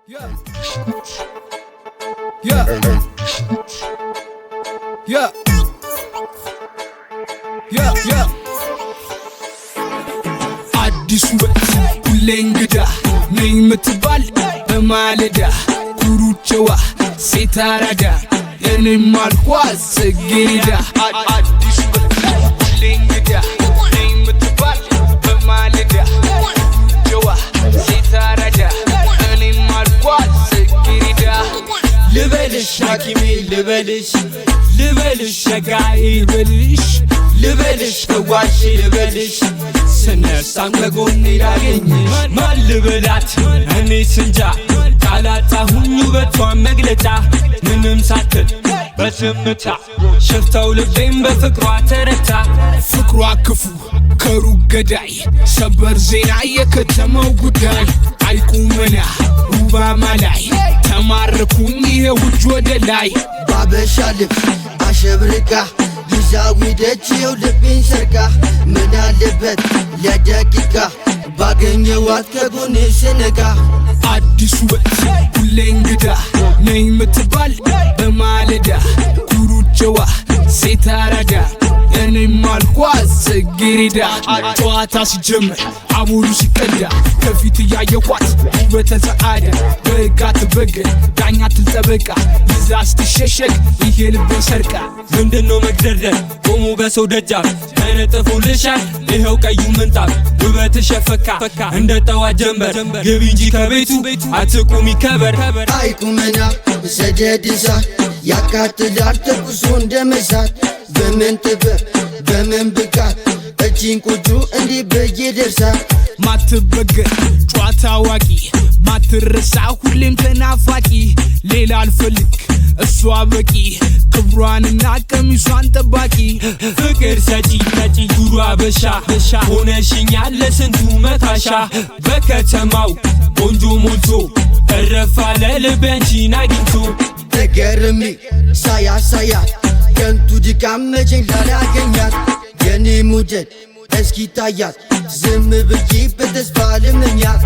Yeah. Yeah. Yeah. Yeah. Yeah. አዲስ ውበት ሁሌ እንግዳ ነኝ ምትባል በማለዳ ኩሩቸዋ ሴት አራዳ የኔም አልኳት ጽጌረዳ አዲስ ውበት ሁሌ እንግዳ ነኝ ምትባል በማለዳ ኩሩቸዋ ሴት አራዳ የኔም አልኳት ጽጌረዳ ልበልሽ ሐኪሜ ልበልሽ ሸጋዬ ልበልሽ ከዋሼ ልበልሽ ስነሳም ከጎኔ ላገኝሽ ማን ልበላት እኔ ስንጃ ካላጣሁኝ ውበቷን መግለጫ ምንም ሳትል በዝምታ ሸፍተው ልቤም በፍቅሯ ተረታ ፍቅሯ ክፉ ከሩቅ ገዳይ ሰበር ዜና የከተማው ጉዳይ አይቁመና ውባማ ላይ ተማረኩኝ ይሄው እጅ ወደ ላይ ባበሻ ልብስ አሸብርቃ ጊዜያዊ ደጅው ልቤን ሰርቃ ምን አለበት ለደቂቃ ባገኘዋት ከጎኔ ስነቃ አዲስ ውበት ሁሌ እንግዳ ነኝ ምትባል በማለዳ ኩሩቸዋ ሴት አራዳ የኔም አልኳት ጽጌረዳ ጨዋታ ሲጀምር አሞሉ ሲቀዳ ከፊት እያየኳት ውበተ ጸዓዳ በሕግ አትበገር ዳኛ ትልጠበቃ ይዛ ስትሸሸግ ይሄ ልቤን ሰርቃ ምንድነው መግደርደር ቆሞ በሰው ደጃፍ ተነጥፎልሻል ይኸው ቀዩ ምንጣፍ ውበትሽ ፈካ እንደ ጠዋት ጀንበር ግቢ እንጂ ከቤቱ አትቁሚ ከበር አይቁመና ሰደድ እሳት ያቃጥላል ተኩሶ እንደመሳት በምን ጥበብ በምን ብቃት እጅን ቁጁ እንዲህ ብዬ ደርሳት ማትበገር ጨዋታ አዋቂ ማትረሳ ሁሌም ተናፋቂ ሌላ አልፈልግ እሷ በቂ ክብሯንና ቀሚሷን ጠባቂ ፍቅር ሰጪ ዱሩ አበሻ ሆነሽኛል ለስንቱ መታሻ በከተማው ቆንጆ ሞልቶ እረፋለ ልቤ አንቺን አግኝቶ ተገርሜ ሳያት ከንቱ ድካም መቼም ላላገኛት የኔ ሙጀት እስኪ ታያት ዝም ብዬ በተስፋ ልመኛት